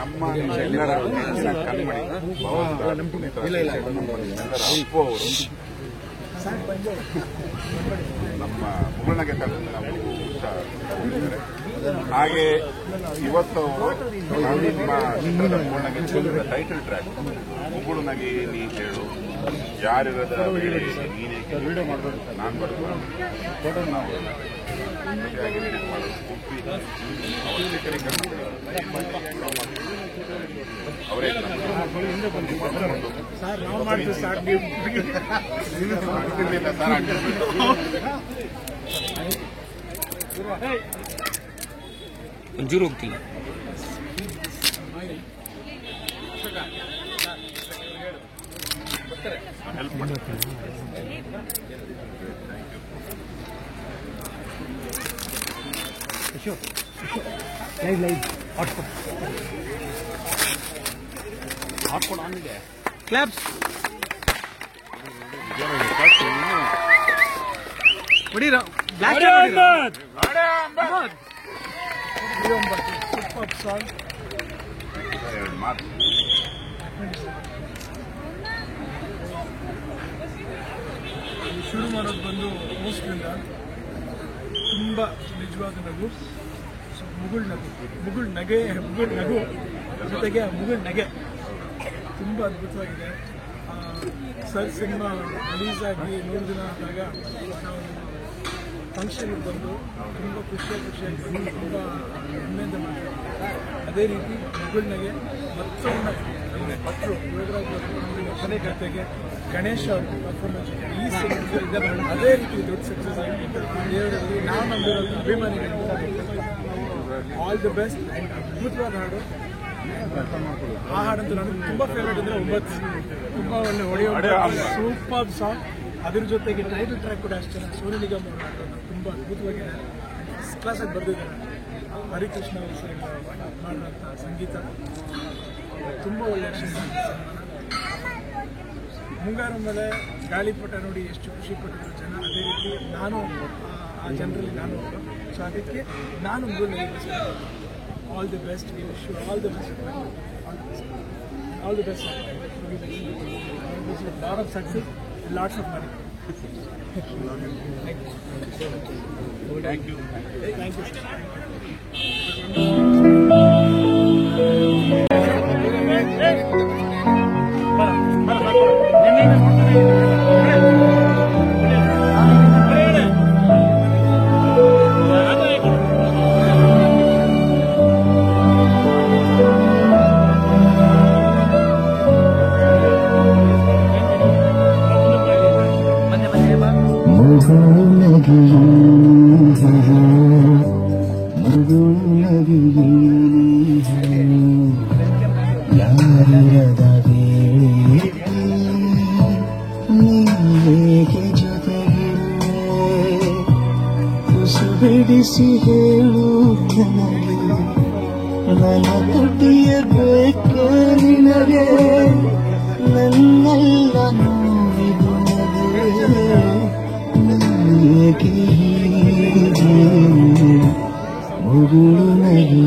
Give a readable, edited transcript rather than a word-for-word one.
ನಮ್ಮ ಎಲ್ಲರ ನೆಚ್ಚಿನ ಕಣ್ಮಣಿ ಅಪ್ಪು ಅವರು ನಮ್ಮ ಮುಗುಳ್ನಗೆ ತಂಡದಿಂದ ನಾವು ಉತ್ಸಾಹ. ಹಾಗೆ ಇವತ್ತು ಅವರು ನಿಮ್ಮ ಮುಗುಳ್ನಗೆ ಟೈಟಲ್ ಟ್ರ್ಯಾಕ್ ಮುಗುಳ್ನಗೆ ನೀ ಹೇಳು ಯಾರಿರದ ವೇಳೆ ನೀನೇ ನಾನು ಬರ್ಬೋದು ನಾವು ಜೊತೆಯಾಗಿ ರಿಲೀಸ್ ಮಾಡೋ ಸ್ಫೂರ್ತಿ ಅವರೇ ಆಗ್ತಿರ್ಲಿಲ್ಲ ಸರ್ ಆಗ್ತಿರ್ಲಿಲ್ಲ. ಒಂಚೂರು ಹೋಗ್ತಿಲ್ಲ. ಹೆಲ್ಪ್ ಮಾಡಿ ಹಾಟ್ಸ್ಪಾಟ್ ಆನ್ ಇದೆ. ಕ್ಲಾಪ್ಸ್ ಹೊಡೀರ ಬ್ಲಾಕ್ ಮಾತು ಶುರು ಮಾಡೋದು ಬಂದು ಮೋಸ್ಟ್ಲಿಂದ ತುಂಬ ನಿಜವಾದ ನಗು. ಸೊ ಮುಗುಳ್ ನಗು ಜೊತೆಗೆ ಮುಗುಳ್ ನಗೆ ತುಂಬ ಅದ್ಭುತವಾಗಿದೆ. ಸರ್ ಸಿನಿಮಾ ರಿಲೀಸ್ ಆಗಿ 3 ದಿನ ಆದಾಗ ನಾವು ಫಂಕ್ಷನ್ಗೆ ಬಂದು ತುಂಬ ಖುಷಿಯಾಗಿ ಬಂದು ತುಂಬ ಹೆಮ್ಮೆಯಿಂದ ಮಾಡ್ತೀವಿ. ಅದೇ ರೀತಿ ಮುಗುಳ್ನಗೆ ಮತ್ತೊಮ್ಮೆ ನಮ್ಮ ಭಟ್ರು ಯೋಗರಾಜ್ ಕತೆಗೆ ಗಣೇಶ್ ಅವ್ರ ಪರ್ಫಾರ್ಮೆನ್ಸ್ ಈ ಸಿನಿಮಾ ಅದೇ ರೀತಿ ದೊಡ್ಡ ಸಕ್ಸಸ್ ಆಗಿ ದೇವರಲ್ಲಿ ನಾವು ನಮ್ಮಿರೋ ಅಭಿಮಾನಿಗಳು ಆಲ್ ದಿ ಬೆಸ್ಟ್. ಆ್ಯಂಡ್ ಅದ್ಭುತವಾದ ಹಾಡು. ಆ ಹಾಡಂತೂ ನನಗೆ ತುಂಬ ಫೇವ್ರೇಟ್ ಅಂದರೆ 9 ತುಂಬ ಒಳ್ಳೆ ಹೊಡೆಯೋ ಸೂಪರ್ ಸಾಂಗ್. ಅದ್ರ ಜೊತೆಗೆ ಟೈಟಲ್ ಟ್ರ್ಯಾಕ್ ಕೂಡ ಅಷ್ಟೇ. ಸೋನು ನಿಗಮ್ ಅವರ ಹಾಡನ್ನು ತುಂಬ ಅದ್ಭುತವಾಗಿ ಫಸ್ಟ್ ಕ್ಲಾಸಾಗಿ ಬರೆದಿದ್ದಾರೆ. ಹರಿಕೃಷ್ಣ ಅವರು ಮಾಡಿದಂಥ ಸಂಗೀತ ತುಂಬ ಒಳ್ಳೆಯ ಮುಂಗಾರು ಮೇಲೆ ಗಾಳಿಪಟ ನೋಡಿ ಎಷ್ಟು ಖುಷಿ ಪಟ್ಟಿದ್ರು ಜನ. ಅದೇ ರೀತಿ ನಾನು ಆ ಜನರಲ್ಲಿ ನಾನು. ಸೊ ಅದಕ್ಕೆ ನಾನು all the best. We wish you all the best. All the best. Lot of success, lots of money. Thank you. Thank you. ಬಿಡಿಸಿ ಹೇಳು ನನಗೆ ನನ್ನ ತುಟಿಯಬೇಕು ನಿನಗೆ ನನ್ನೆಲ್ಲ ನೋವಿದು ನನಗೆ ಮುಗುಳು ನಗಿ